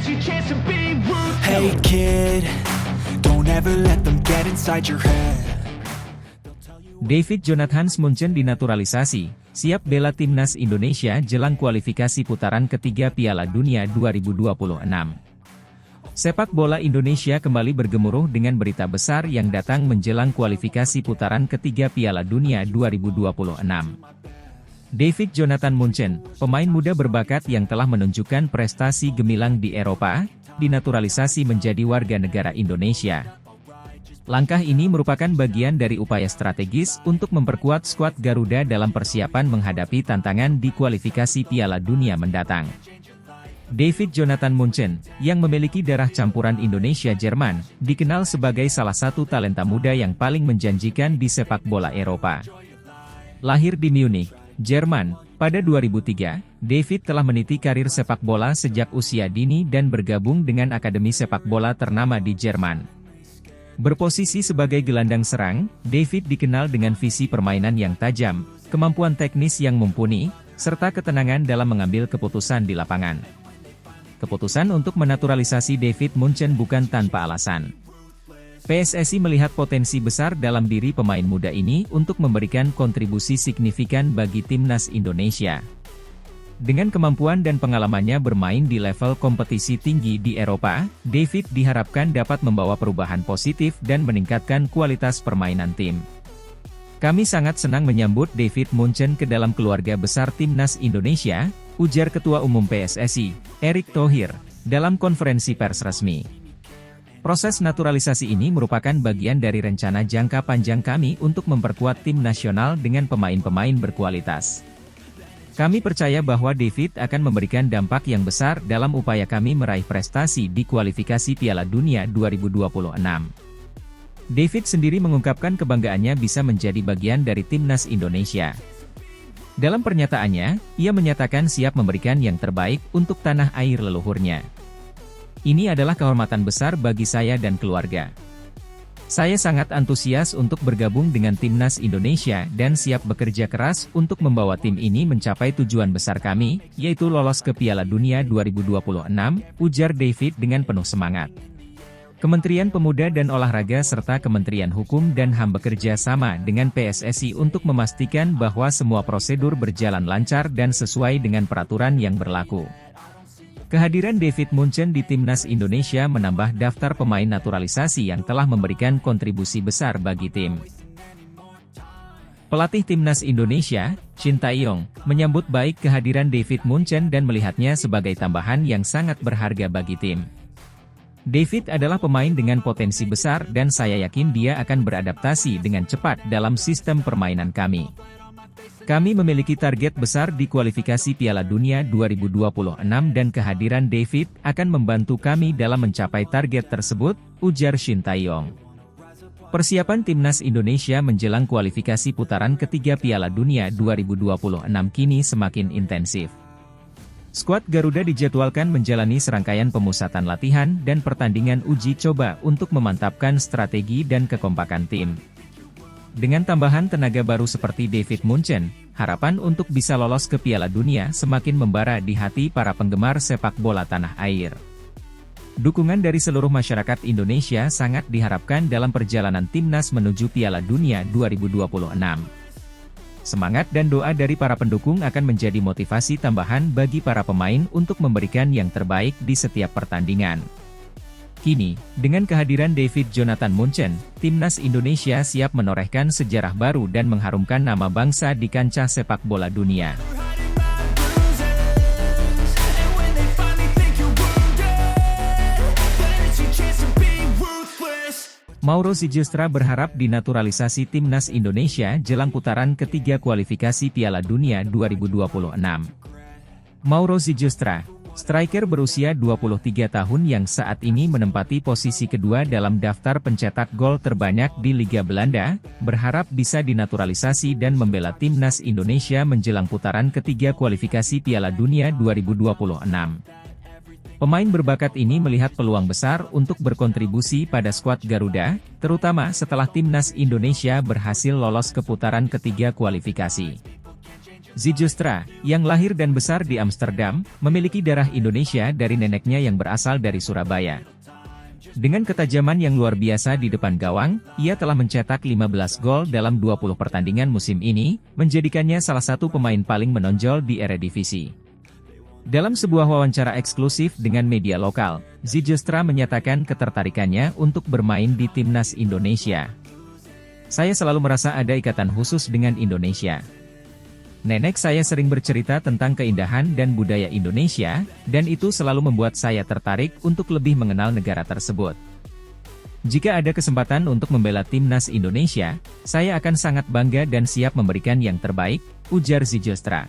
Hey kid, don't ever let them get inside your head. David Jonathan Munchen dinaturalisasi, siap bela timnas Indonesia jelang kualifikasi putaran ketiga Piala Dunia 2026. Sepak bola Indonesia kembali bergemuruh dengan berita besar yang datang menjelang kualifikasi putaran ketiga Piala Dunia 2026. David Jonathan Munchen, pemain muda berbakat yang telah menunjukkan prestasi gemilang di Eropa, dinaturalisasi menjadi warga negara Indonesia. Langkah ini merupakan bagian dari upaya strategis untuk memperkuat skuad Garuda dalam persiapan menghadapi tantangan di kualifikasi Piala Dunia mendatang. David Jonathan Munchen, yang memiliki darah campuran Indonesia-Jerman, dikenal sebagai salah satu talenta muda yang paling menjanjikan di sepak bola Eropa. Lahir di Munich, Jerman, pada 2003, David telah meniti karir sepak bola sejak usia dini dan bergabung dengan akademi sepak bola ternama di Jerman. Berposisi sebagai gelandang serang, David dikenal dengan visi permainan yang tajam, kemampuan teknis yang mumpuni, serta ketenangan dalam mengambil keputusan di lapangan. Keputusan untuk menaturalisasi David Munchen bukan tanpa alasan. PSSI melihat potensi besar dalam diri pemain muda ini untuk memberikan kontribusi signifikan bagi timnas Indonesia. Dengan kemampuan dan pengalamannya bermain di level kompetisi tinggi di Eropa, David diharapkan dapat membawa perubahan positif dan meningkatkan kualitas permainan tim. Kami sangat senang menyambut David Munchen ke dalam keluarga besar timnas Indonesia, ujar Ketua Umum PSSI, Erick Thohir, dalam konferensi pers resmi. Proses naturalisasi ini merupakan bagian dari rencana jangka panjang kami untuk memperkuat tim nasional dengan pemain-pemain berkualitas. Kami percaya bahwa David akan memberikan dampak yang besar dalam upaya kami meraih prestasi di kualifikasi Piala Dunia 2026. David sendiri mengungkapkan kebanggaannya bisa menjadi bagian dari timnas Indonesia. Dalam pernyataannya, ia menyatakan siap memberikan yang terbaik untuk tanah air leluhurnya. Ini adalah kehormatan besar bagi saya dan keluarga. Saya sangat antusias untuk bergabung dengan timnas Indonesia dan siap bekerja keras untuk membawa tim ini mencapai tujuan besar kami, yaitu lolos ke Piala Dunia 2026, ujar David dengan penuh semangat. Kementerian Pemuda dan Olahraga serta Kementerian Hukum dan HAM bekerja sama dengan PSSI untuk memastikan bahwa semua prosedur berjalan lancar dan sesuai dengan peraturan yang berlaku. Kehadiran David Munchen di timnas Indonesia menambah daftar pemain naturalisasi yang telah memberikan kontribusi besar bagi tim. Pelatih timnas Indonesia, Shin Tae-yong, menyambut baik kehadiran David Munchen dan melihatnya sebagai tambahan yang sangat berharga bagi tim. David adalah pemain dengan potensi besar dan saya yakin dia akan beradaptasi dengan cepat dalam sistem permainan kami. Kami memiliki target besar di kualifikasi Piala Dunia 2026 dan kehadiran David akan membantu kami dalam mencapai target tersebut, ujar Shin Tae-yong. Persiapan timnas Indonesia menjelang kualifikasi putaran ketiga Piala Dunia 2026 kini semakin intensif. Skuad Garuda dijadwalkan menjalani serangkaian pemusatan latihan dan pertandingan uji coba untuk memantapkan strategi dan kekompakan tim. Dengan tambahan tenaga baru seperti David Munchen, harapan untuk bisa lolos ke Piala Dunia semakin membara di hati para penggemar sepak bola tanah air. Dukungan dari seluruh masyarakat Indonesia sangat diharapkan dalam perjalanan timnas menuju Piala Dunia 2026. Semangat dan doa dari para pendukung akan menjadi motivasi tambahan bagi para pemain untuk memberikan yang terbaik di setiap pertandingan. Kini, dengan kehadiran David Jonathan Munchen, timnas Indonesia siap menorehkan sejarah baru dan mengharumkan nama bangsa di kancah sepak bola dunia. Mauro Zylstra berharap dinaturalisasi timnas Indonesia jelang putaran ketiga kualifikasi Piala Dunia 2026. Mauro Zylstra, striker berusia 23 tahun yang saat ini menempati posisi kedua dalam daftar pencetak gol terbanyak di Liga Belanda, berharap bisa dinaturalisasi dan membela timnas Indonesia menjelang putaran ketiga kualifikasi Piala Dunia 2026. Pemain berbakat ini melihat peluang besar untuk berkontribusi pada skuad Garuda, terutama setelah timnas Indonesia berhasil lolos ke putaran ketiga kualifikasi. Zijostra, yang lahir dan besar di Amsterdam, memiliki darah Indonesia dari neneknya yang berasal dari Surabaya. Dengan ketajaman yang luar biasa di depan gawang, ia telah mencetak 15 gol dalam 20 pertandingan musim ini, menjadikannya salah satu pemain paling menonjol di Eredivisie. Dalam sebuah wawancara eksklusif dengan media lokal, Zijostra menyatakan ketertarikannya untuk bermain di timnas Indonesia. "Saya selalu merasa ada ikatan khusus dengan Indonesia. Nenek saya sering bercerita tentang keindahan dan budaya Indonesia, dan itu selalu membuat saya tertarik untuk lebih mengenal negara tersebut. Jika ada kesempatan untuk membela timnas Indonesia, saya akan sangat bangga dan siap memberikan yang terbaik," ujar Zijostra.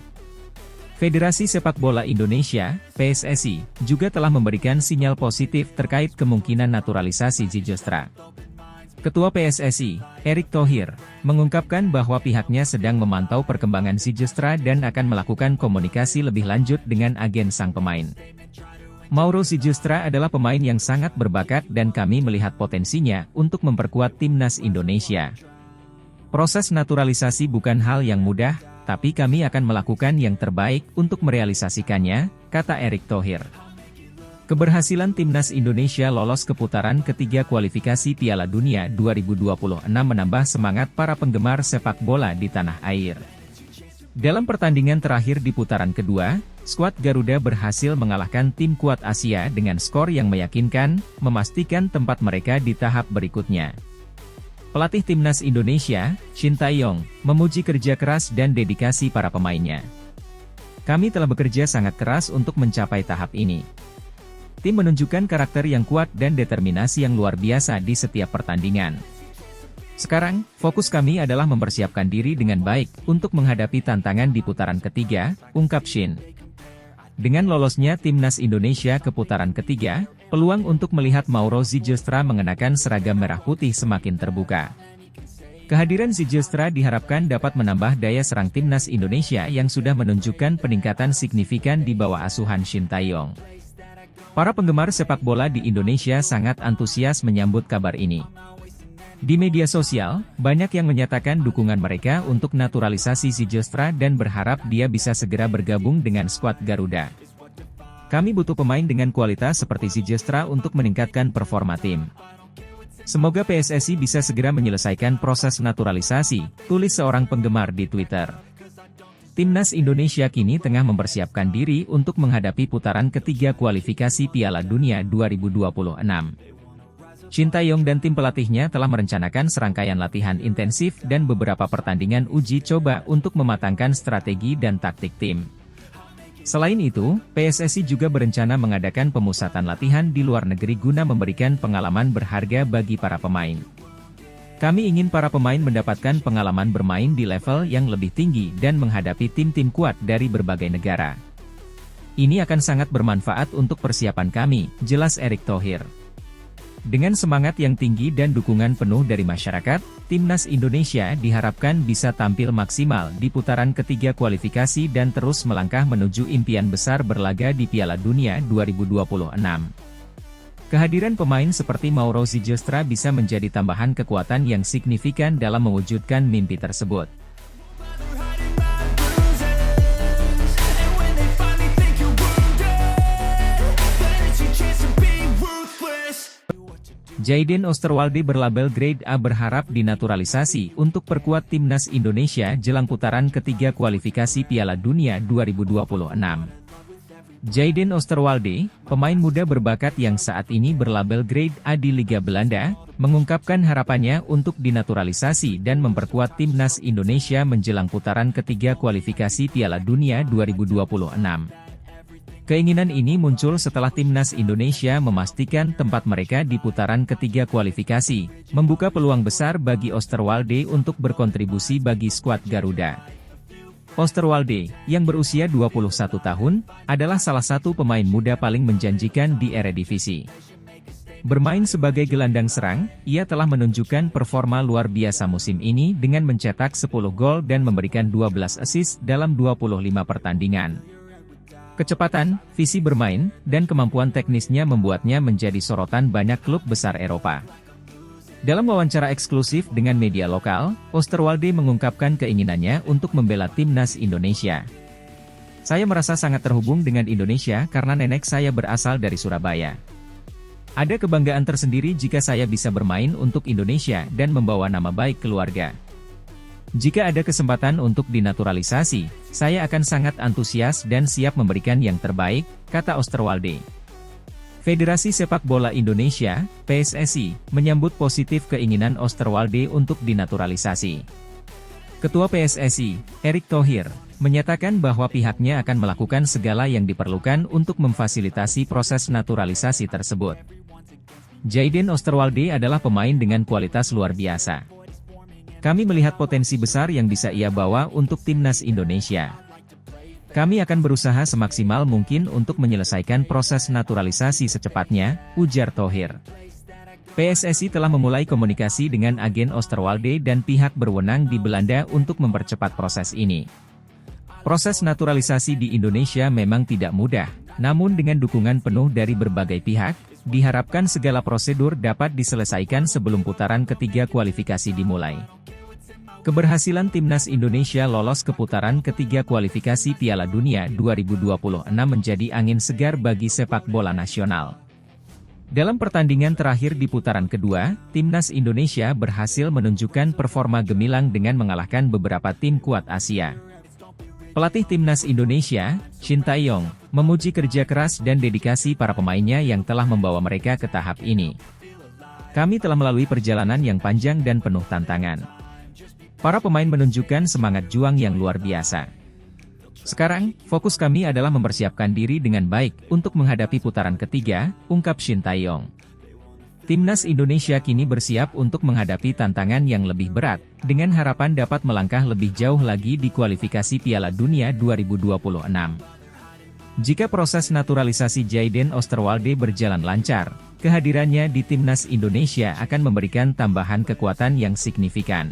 Federasi Sepak Bola Indonesia, PSSI, juga telah memberikan sinyal positif terkait kemungkinan naturalisasi Zijostra. Ketua PSSI, Erick Thohir, mengungkapkan bahwa pihaknya sedang memantau perkembangan Zijostra dan akan melakukan komunikasi lebih lanjut dengan agen sang pemain. "Mauro Zijostra adalah pemain yang sangat berbakat dan kami melihat potensinya untuk memperkuat timnas Indonesia. Proses naturalisasi bukan hal yang mudah, tapi kami akan melakukan yang terbaik untuk merealisasikannya," kata Erick Thohir. Keberhasilan timnas Indonesia lolos ke putaran ketiga kualifikasi Piala Dunia 2026 menambah semangat para penggemar sepak bola di tanah air. Dalam pertandingan terakhir di putaran kedua, skuad Garuda berhasil mengalahkan tim kuat Asia dengan skor yang meyakinkan, memastikan tempat mereka di tahap berikutnya. Pelatih timnas Indonesia, Shin Tae-yong, memuji kerja keras dan dedikasi para pemainnya. "Kami telah bekerja sangat keras untuk mencapai tahap ini. Tim menunjukkan karakter yang kuat dan determinasi yang luar biasa di setiap pertandingan. Sekarang, fokus kami adalah mempersiapkan diri dengan baik untuk menghadapi tantangan di putaran ketiga," ungkap Shin. Dengan lolosnya timnas Indonesia ke putaran ketiga, peluang untuk melihat Mauro Zijostra mengenakan seragam merah putih semakin terbuka. Kehadiran Zijostra diharapkan dapat menambah daya serang timnas Indonesia yang sudah menunjukkan peningkatan signifikan di bawah asuhan Shin Tae-yong. Para penggemar sepak bola di Indonesia sangat antusias menyambut kabar ini. Di media sosial, banyak yang menyatakan dukungan mereka untuk naturalisasi Zijostra dan berharap dia bisa segera bergabung dengan skuad Garuda. "Kami butuh pemain dengan kualitas seperti Zijostra untuk meningkatkan performa tim. Semoga PSSI bisa segera menyelesaikan proses naturalisasi," tulis seorang penggemar di Twitter. Timnas Indonesia kini tengah mempersiapkan diri untuk menghadapi putaran ketiga kualifikasi Piala Dunia 2026. Shin Tae-yong dan tim pelatihnya telah merencanakan serangkaian latihan intensif dan beberapa pertandingan uji coba untuk mematangkan strategi dan taktik tim. Selain itu, PSSI juga berencana mengadakan pemusatan latihan di luar negeri guna memberikan pengalaman berharga bagi para pemain. "Kami ingin para pemain mendapatkan pengalaman bermain di level yang lebih tinggi dan menghadapi tim-tim kuat dari berbagai negara. Ini akan sangat bermanfaat untuk persiapan kami," jelas Erick Thohir. Dengan semangat yang tinggi dan dukungan penuh dari masyarakat, timnas Indonesia diharapkan bisa tampil maksimal di putaran ketiga kualifikasi dan terus melangkah menuju impian besar berlaga di Piala Dunia 2026. Kehadiran pemain seperti Mauro Zijostra bisa menjadi tambahan kekuatan yang signifikan dalam mewujudkan mimpi tersebut. Jayden Osterwalde berlabel Grade A berharap dinaturalisasi untuk perkuat timnas Indonesia jelang putaran ketiga kualifikasi Piala Dunia 2026. Jayden Osterwalde, pemain muda berbakat yang saat ini berlabel Grade A di Liga Belanda, mengungkapkan harapannya untuk dinaturalisasi dan memperkuat timnas Indonesia menjelang putaran ketiga kualifikasi Piala Dunia 2026. Keinginan ini muncul setelah timnas Indonesia memastikan tempat mereka di putaran ketiga kualifikasi, membuka peluang besar bagi Osterwalde untuk berkontribusi bagi skuad Garuda. Osterwalde, yang berusia 21 tahun, adalah salah satu pemain muda paling menjanjikan di Eredivisie. Bermain sebagai gelandang serang, ia telah menunjukkan performa luar biasa musim ini dengan mencetak 10 gol dan memberikan 12 assist dalam 25 pertandingan. Kecepatan, visi bermain, dan kemampuan teknisnya membuatnya menjadi sorotan banyak klub besar Eropa. Dalam wawancara eksklusif dengan media lokal, Oosterwolde mengungkapkan keinginannya untuk membela timnas Indonesia. Saya merasa sangat terhubung dengan Indonesia karena nenek saya berasal dari Surabaya. Ada kebanggaan tersendiri jika saya bisa bermain untuk Indonesia dan membawa nama baik keluarga. Jika ada kesempatan untuk dinaturalisasi, saya akan sangat antusias dan siap memberikan yang terbaik, kata Oosterwolde. Federasi Sepak Bola Indonesia, PSSI, menyambut positif keinginan Oosterwolde untuk dinaturalisasi. Ketua PSSI, Erick Thohir, menyatakan bahwa pihaknya akan melakukan segala yang diperlukan untuk memfasilitasi proses naturalisasi tersebut. Jayden Oosterwolde adalah pemain dengan kualitas luar biasa. Kami melihat potensi besar yang bisa ia bawa untuk timnas Indonesia. Kami akan berusaha semaksimal mungkin untuk menyelesaikan proses naturalisasi secepatnya, ujar Thohir. PSSI telah memulai komunikasi dengan agen Oosterwolde dan pihak berwenang di Belanda untuk mempercepat proses ini. Proses naturalisasi di Indonesia memang tidak mudah, namun dengan dukungan penuh dari berbagai pihak, diharapkan segala prosedur dapat diselesaikan sebelum putaran ketiga kualifikasi dimulai. Keberhasilan timnas Indonesia lolos ke putaran ketiga kualifikasi Piala Dunia 2026 menjadi angin segar bagi sepak bola nasional. Dalam pertandingan terakhir di putaran kedua, timnas Indonesia berhasil menunjukkan performa gemilang dengan mengalahkan beberapa tim kuat Asia. Pelatih timnas Indonesia, Shin Tae-yong, memuji kerja keras dan dedikasi para pemainnya yang telah membawa mereka ke tahap ini. Kami telah melalui perjalanan yang panjang dan penuh tantangan. Para pemain menunjukkan semangat juang yang luar biasa. Sekarang, fokus kami adalah mempersiapkan diri dengan baik untuk menghadapi putaran ketiga, ungkap Shin Tae-yong. Timnas Indonesia kini bersiap untuk menghadapi tantangan yang lebih berat, dengan harapan dapat melangkah lebih jauh lagi di kualifikasi Piala Dunia 2026. Jika proses naturalisasi Jayden Oosterwolde berjalan lancar, kehadirannya di timnas Indonesia akan memberikan tambahan kekuatan yang signifikan.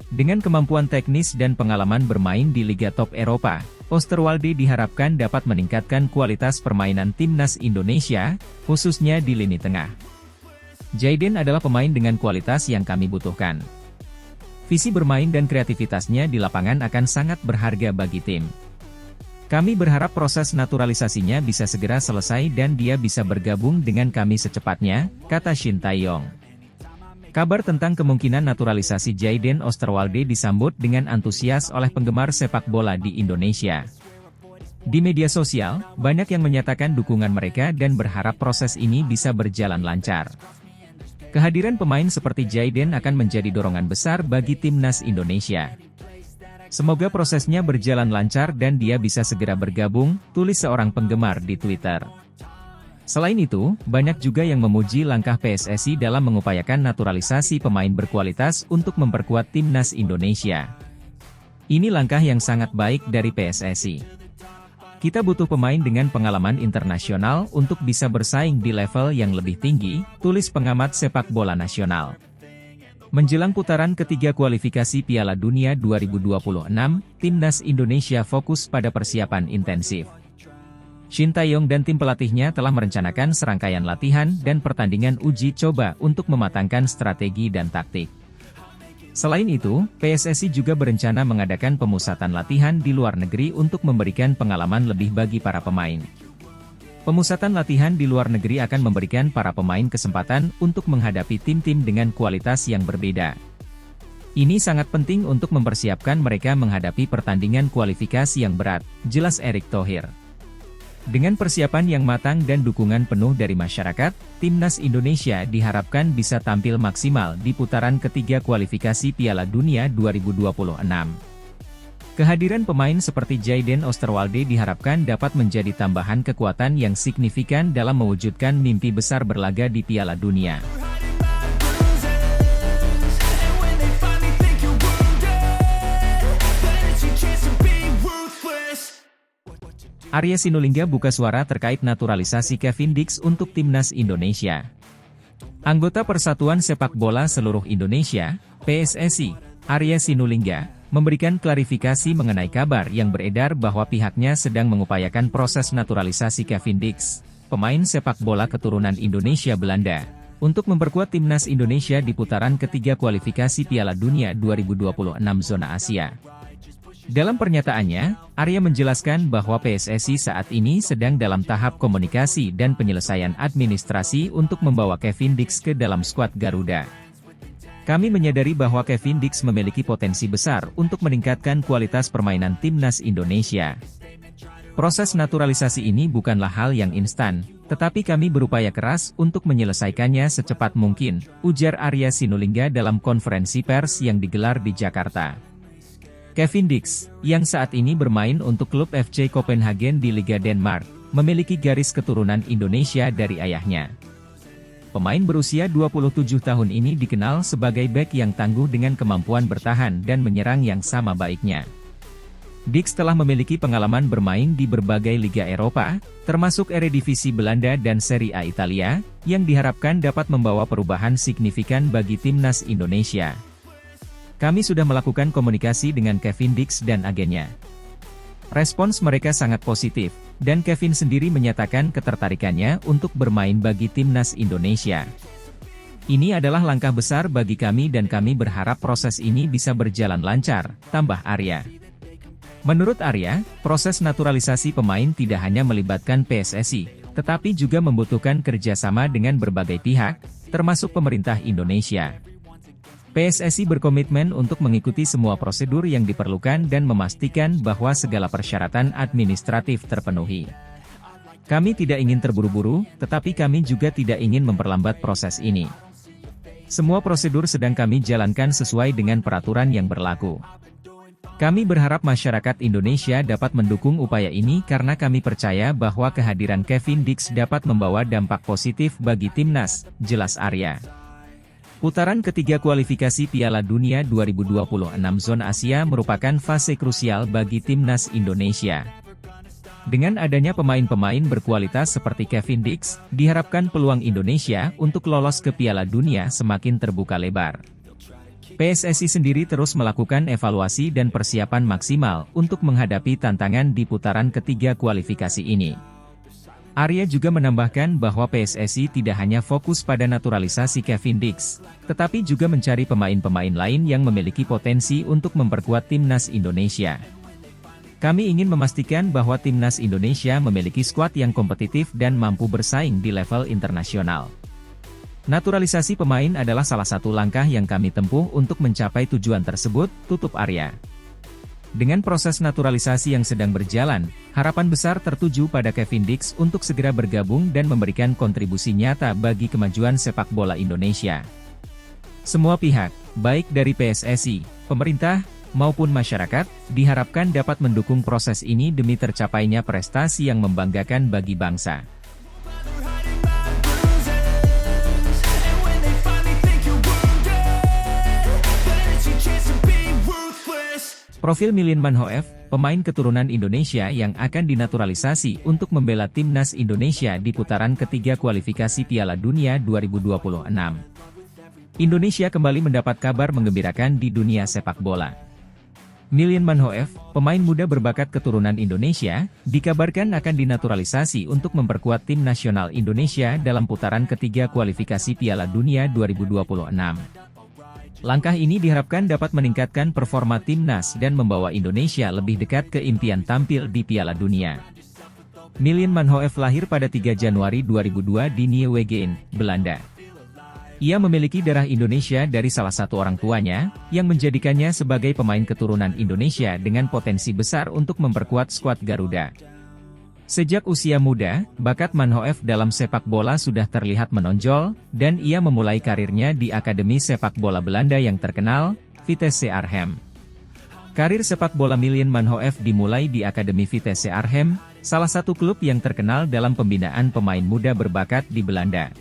Dengan kemampuan teknis dan pengalaman bermain di Liga Top Eropa, Oosterwolde diharapkan dapat meningkatkan kualitas permainan timnas Indonesia, khususnya di lini tengah. Jayden adalah pemain dengan kualitas yang kami butuhkan. Visi bermain dan kreativitasnya di lapangan akan sangat berharga bagi tim. Kami berharap proses naturalisasinya bisa segera selesai dan dia bisa bergabung dengan kami secepatnya, kata Shin Tae-yong. Kabar tentang kemungkinan naturalisasi Jayden Oosterwolde disambut dengan antusias oleh penggemar sepak bola di Indonesia. Di media sosial, banyak yang menyatakan dukungan mereka dan berharap proses ini bisa berjalan lancar. Kehadiran pemain seperti Jayden akan menjadi dorongan besar bagi timnas Indonesia. Semoga prosesnya berjalan lancar dan dia bisa segera bergabung, tulis seorang penggemar di Twitter. Selain itu, banyak juga yang memuji langkah PSSI dalam mengupayakan naturalisasi pemain berkualitas untuk memperkuat timnas Indonesia. Ini langkah yang sangat baik dari PSSI. Kita butuh pemain dengan pengalaman internasional untuk bisa bersaing di level yang lebih tinggi, tulis pengamat sepak bola nasional. Menjelang putaran ketiga kualifikasi Piala Dunia 2026, timnas Indonesia fokus pada persiapan intensif. Shin Tae-yong dan tim pelatihnya telah merencanakan serangkaian latihan dan pertandingan uji coba untuk mematangkan strategi dan taktik. Selain itu, PSSI juga berencana mengadakan pemusatan latihan di luar negeri untuk memberikan pengalaman lebih bagi para pemain. Pemusatan latihan di luar negeri akan memberikan para pemain kesempatan untuk menghadapi tim-tim dengan kualitas yang berbeda. Ini sangat penting untuk mempersiapkan mereka menghadapi pertandingan kualifikasi yang berat, jelas Erick Thohir. Dengan persiapan yang matang dan dukungan penuh dari masyarakat, timnas Indonesia diharapkan bisa tampil maksimal di putaran ketiga kualifikasi Piala Dunia 2026. Kehadiran pemain seperti Jayden Oosterwolde diharapkan dapat menjadi tambahan kekuatan yang signifikan dalam mewujudkan mimpi besar berlaga di Piala Dunia. Arya Sinulinga buka suara terkait naturalisasi Kevin Dix untuk timnas Indonesia. Anggota Persatuan Sepak Bola Seluruh Indonesia, PSSI, Arya Sinulinga, memberikan klarifikasi mengenai kabar yang beredar bahwa pihaknya sedang mengupayakan proses naturalisasi Kevin Dix, pemain sepak bola keturunan Indonesia Belanda, untuk memperkuat timnas Indonesia di putaran ketiga kualifikasi Piala Dunia 2026 zona Asia. Dalam pernyataannya, Arya menjelaskan bahwa PSSI saat ini sedang dalam tahap komunikasi dan penyelesaian administrasi untuk membawa Kevin Dix ke dalam skuad Garuda. Kami menyadari bahwa Kevin Dix memiliki potensi besar untuk meningkatkan kualitas permainan timnas Indonesia. Proses naturalisasi ini bukanlah hal yang instan, tetapi kami berupaya keras untuk menyelesaikannya secepat mungkin, ujar Arya Sinulinga dalam konferensi pers yang digelar di Jakarta. Kevin Dix, yang saat ini bermain untuk klub FC Copenhagen di Liga Denmark, memiliki garis keturunan Indonesia dari ayahnya. Pemain berusia 27 tahun ini dikenal sebagai bek yang tangguh dengan kemampuan bertahan dan menyerang yang sama baiknya. Dix telah memiliki pengalaman bermain di berbagai liga Eropa, termasuk Eredivisie Belanda dan Serie A Italia, yang diharapkan dapat membawa perubahan signifikan bagi timnas Indonesia. Kami sudah melakukan komunikasi dengan Kevin Dix dan agennya. Respons mereka sangat positif, dan Kevin sendiri menyatakan ketertarikannya untuk bermain bagi timnas Indonesia. Ini adalah langkah besar bagi kami dan kami berharap proses ini bisa berjalan lancar, tambah Arya. Menurut Arya, proses naturalisasi pemain tidak hanya melibatkan PSSI, tetapi juga membutuhkan kerjasama dengan berbagai pihak, termasuk pemerintah Indonesia. PSSI berkomitmen untuk mengikuti semua prosedur yang diperlukan dan memastikan bahwa segala persyaratan administratif terpenuhi. Kami tidak ingin terburu-buru, tetapi kami juga tidak ingin memperlambat proses ini. Semua prosedur sedang kami jalankan sesuai dengan peraturan yang berlaku. Kami berharap masyarakat Indonesia dapat mendukung upaya ini karena kami percaya bahwa kehadiran Kevin Dix dapat membawa dampak positif bagi timnas, jelas Arya. Putaran ketiga kualifikasi Piala Dunia 2026 zona Asia merupakan fase krusial bagi timnas Indonesia. Dengan adanya pemain-pemain berkualitas seperti Kevin Dix, diharapkan peluang Indonesia untuk lolos ke Piala Dunia semakin terbuka lebar. PSSI sendiri terus melakukan evaluasi dan persiapan maksimal untuk menghadapi tantangan di putaran ketiga kualifikasi ini. Arya juga menambahkan bahwa PSSI tidak hanya fokus pada naturalisasi Kevin Dix, tetapi juga mencari pemain-pemain lain yang memiliki potensi untuk memperkuat timnas Indonesia. Kami ingin memastikan bahwa timnas Indonesia memiliki skuad yang kompetitif dan mampu bersaing di level internasional. Naturalisasi pemain adalah salah satu langkah yang kami tempuh untuk mencapai tujuan tersebut, tutup Arya. Dengan proses naturalisasi yang sedang berjalan, harapan besar tertuju pada Kevin Dix untuk segera bergabung dan memberikan kontribusi nyata bagi kemajuan sepak bola Indonesia. Semua pihak, baik dari PSSI, pemerintah, maupun masyarakat, diharapkan dapat mendukung proses ini demi tercapainya prestasi yang membanggakan bagi bangsa. Profil Milien Manhoef, pemain keturunan Indonesia yang akan dinaturalisasi untuk membela timnas Indonesia di putaran ketiga kualifikasi Piala Dunia 2026. Indonesia kembali mendapat kabar menggembirakan di dunia sepak bola. Milien Manhoef, pemain muda berbakat keturunan Indonesia, dikabarkan akan dinaturalisasi untuk memperkuat tim nasional Indonesia dalam putaran ketiga kualifikasi Piala Dunia 2026. Langkah ini diharapkan dapat meningkatkan performa timnas dan membawa Indonesia lebih dekat ke impian tampil di Piala Dunia. Milien Manhoef lahir pada 3 Januari 2002 di Nijmegen, Belanda. Ia memiliki darah Indonesia dari salah satu orang tuanya, yang menjadikannya sebagai pemain keturunan Indonesia dengan potensi besar untuk memperkuat skuad Garuda. Sejak usia muda, bakat Manhoef dalam sepak bola sudah terlihat menonjol, dan ia memulai karirnya di Akademi Sepak Bola Belanda yang terkenal, Vitesse Arnhem. Karir sepak bola Milien Manhoef dimulai di Akademi Vitesse Arnhem, salah satu klub yang terkenal dalam pembinaan pemain muda berbakat di Belanda.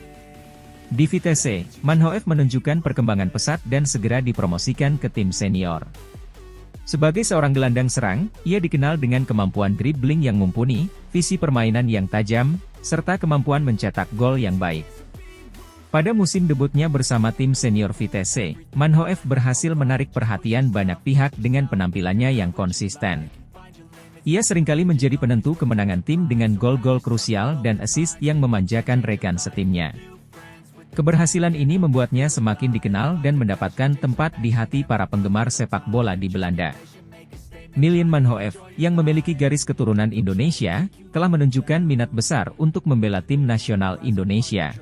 Di Vitesse, Manhoef menunjukkan perkembangan pesat dan segera dipromosikan ke tim senior. Sebagai seorang gelandang serang, ia dikenal dengan kemampuan dribbling yang mumpuni, visi permainan yang tajam, serta kemampuan mencetak gol yang baik. Pada musim debutnya bersama tim senior Vitesse, Manhoef berhasil menarik perhatian banyak pihak dengan penampilannya yang konsisten. Ia seringkali menjadi penentu kemenangan tim dengan gol-gol krusial dan assist yang memanjakan rekan setimnya. Keberhasilan ini membuatnya semakin dikenal dan mendapatkan tempat di hati para penggemar sepak bola di Belanda. Miljan Manhoef, yang memiliki garis keturunan Indonesia, telah menunjukkan minat besar untuk membela tim nasional Indonesia.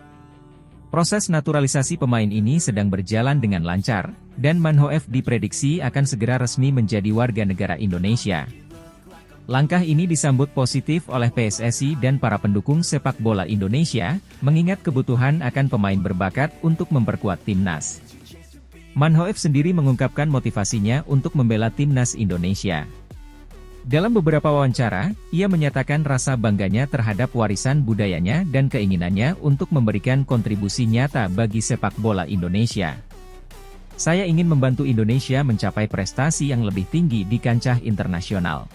Proses naturalisasi pemain ini sedang berjalan dengan lancar, dan Manhoef diprediksi akan segera resmi menjadi warga negara Indonesia. Langkah ini disambut positif oleh PSSI dan para pendukung sepak bola Indonesia, mengingat kebutuhan akan pemain berbakat untuk memperkuat timnas. Manhoef sendiri mengungkapkan motivasinya untuk membela timnas Indonesia. Dalam beberapa wawancara, ia menyatakan rasa bangganya terhadap warisan budayanya dan keinginannya untuk memberikan kontribusi nyata bagi sepak bola Indonesia. Saya ingin membantu Indonesia mencapai prestasi yang lebih tinggi di kancah internasional.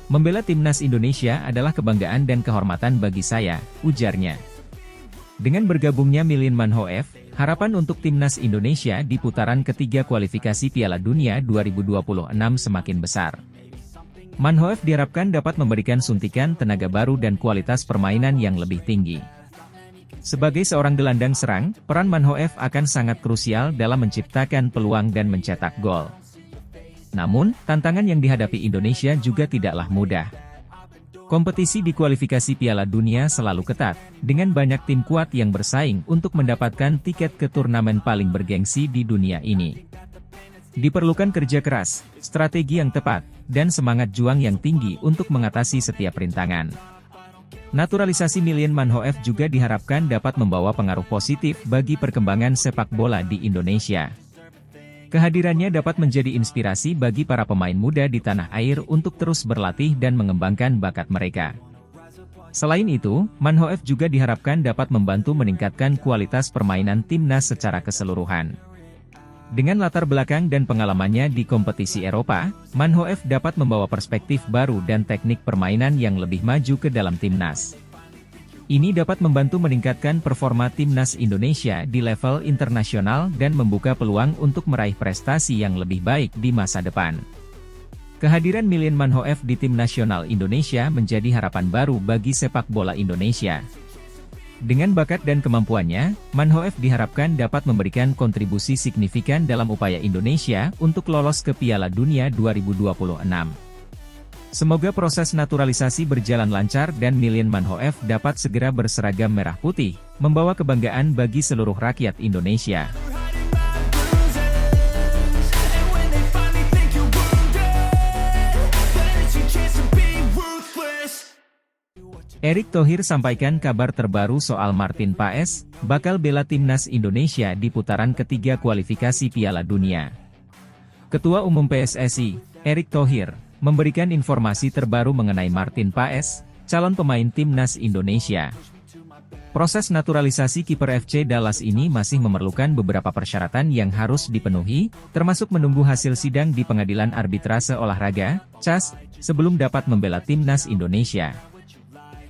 Membela timnas Indonesia adalah kebanggaan dan kehormatan bagi saya, ujarnya. Dengan bergabungnya Miljan Manhoef, harapan untuk timnas Indonesia di putaran ketiga kualifikasi Piala Dunia 2026 semakin besar. Manhoef diharapkan dapat memberikan suntikan tenaga baru dan kualitas permainan yang lebih tinggi. Sebagai seorang gelandang serang, peran Manhoef akan sangat krusial dalam menciptakan peluang dan mencetak gol. Namun, tantangan yang dihadapi Indonesia juga tidaklah mudah. Kompetisi di kualifikasi Piala Dunia selalu ketat, dengan banyak tim kuat yang bersaing untuk mendapatkan tiket ke turnamen paling bergengsi di dunia ini. Diperlukan kerja keras, strategi yang tepat, dan semangat juang yang tinggi untuk mengatasi setiap rintangan. Naturalisasi Miljan Manhoef juga diharapkan dapat membawa pengaruh positif bagi perkembangan sepak bola di Indonesia. Kehadirannya dapat menjadi inspirasi bagi para pemain muda di tanah air untuk terus berlatih dan mengembangkan bakat mereka. Selain itu, Manhoef juga diharapkan dapat membantu meningkatkan kualitas permainan timnas secara keseluruhan. Dengan latar belakang dan pengalamannya di kompetisi Eropa, Manhoef dapat membawa perspektif baru dan teknik permainan yang lebih maju ke dalam timnas. Ini dapat membantu meningkatkan performa timnas Indonesia di level internasional dan membuka peluang untuk meraih prestasi yang lebih baik di masa depan. Kehadiran Miljan Manhoef di tim nasional Indonesia menjadi harapan baru bagi sepak bola Indonesia. Dengan bakat dan kemampuannya, Manhoef diharapkan dapat memberikan kontribusi signifikan dalam upaya Indonesia untuk lolos ke Piala Dunia 2026. Semoga proses naturalisasi berjalan lancar dan Miljan Manhoef dapat segera berseragam merah putih, membawa kebanggaan bagi seluruh rakyat Indonesia. Erick Thohir sampaikan kabar terbaru soal Martin Paes, bakal bela timnas Indonesia di putaran ketiga kualifikasi Piala Dunia. Ketua Umum PSSI, Erick Thohir, memberikan informasi terbaru mengenai Martin Paes, calon pemain timnas Indonesia. Proses naturalisasi kiper FC Dallas ini masih memerlukan beberapa persyaratan yang harus dipenuhi, termasuk menunggu hasil sidang di Pengadilan Arbitrase Olahraga, CAS, sebelum dapat membela timnas Indonesia.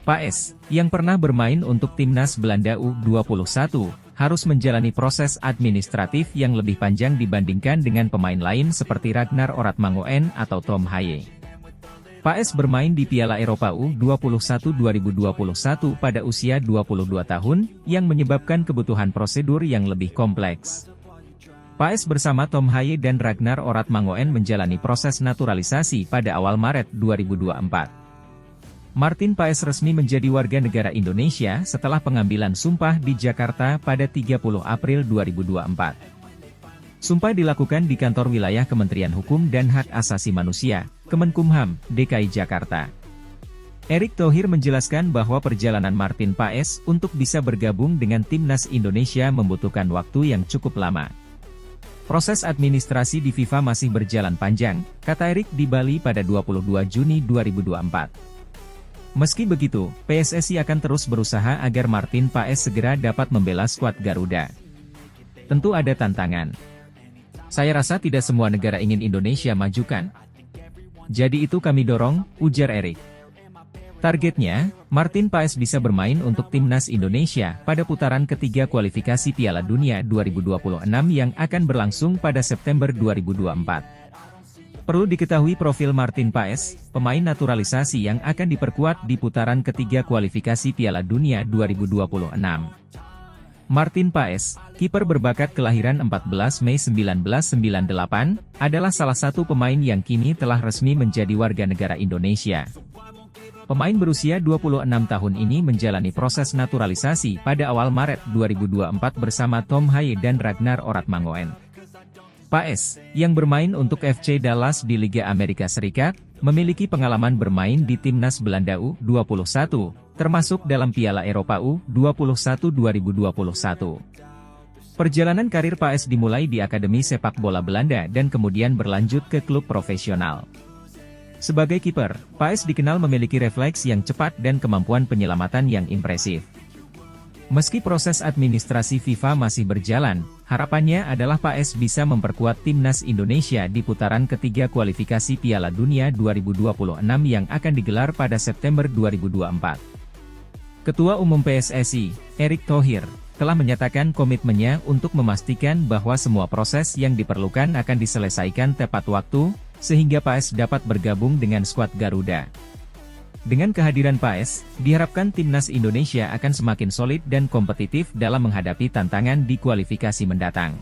Paes, yang pernah bermain untuk timnas Belanda U21, harus menjalani proses administratif yang lebih panjang dibandingkan dengan pemain lain seperti Ragnar Oratmangoen atau Tom Haye. Paes bermain di Piala Eropa U21 2021 pada usia 22 tahun, yang menyebabkan kebutuhan prosedur yang lebih kompleks. Paes bersama Tom Haye dan Ragnar Oratmangoen menjalani proses naturalisasi pada awal Maret 2024. Martin Paes resmi menjadi warga negara Indonesia setelah pengambilan sumpah di Jakarta pada 30 April 2024. Sumpah dilakukan di kantor wilayah Kementerian Hukum dan Hak Asasi Manusia, Kemenkumham, DKI Jakarta. Erick Thohir menjelaskan bahwa perjalanan Martin Paes untuk bisa bergabung dengan timnas Indonesia membutuhkan waktu yang cukup lama. Proses administrasi di FIFA masih berjalan panjang, kata Erick di Bali pada 22 Juni 2024. Meski begitu, PSSI akan terus berusaha agar Martin Paes segera dapat membela skuad Garuda. Tentu ada tantangan. Saya rasa tidak semua negara ingin Indonesia majukan. Jadi itu kami dorong, ujar Erick. Targetnya, Martin Paes bisa bermain untuk timnas Indonesia pada putaran ketiga kualifikasi Piala Dunia 2026 yang akan berlangsung pada September 2024. Perlu diketahui profil Martin Paes, pemain naturalisasi yang akan diperkuat di putaran ketiga kualifikasi Piala Dunia 2026. Martin Paes, kiper berbakat kelahiran 14 Mei 1998, adalah salah satu pemain yang kini telah resmi menjadi warga negara Indonesia. Pemain berusia 26 tahun ini menjalani proses naturalisasi pada awal Maret 2024 bersama Tom Haye dan Ragnar Oratmangoen. Paes, yang bermain untuk FC Dallas di Liga Amerika Serikat, memiliki pengalaman bermain di timnas Belanda U21, termasuk dalam Piala Eropa U21 2021. Perjalanan karir Paes dimulai di Akademi Sepak Bola Belanda dan kemudian berlanjut ke klub profesional. Sebagai kiper, Paes dikenal memiliki refleks yang cepat dan kemampuan penyelamatan yang impresif. Meski proses administrasi FIFA masih berjalan, harapannya adalah Paes bisa memperkuat timnas Indonesia di putaran ketiga kualifikasi Piala Dunia 2026 yang akan digelar pada September 2024. Ketua Umum PSSI, Erick Thohir, telah menyatakan komitmennya untuk memastikan bahwa semua proses yang diperlukan akan diselesaikan tepat waktu, sehingga Paes dapat bergabung dengan skuad Garuda. Dengan kehadiran Paes, diharapkan timnas Indonesia akan semakin solid dan kompetitif dalam menghadapi tantangan di kualifikasi mendatang.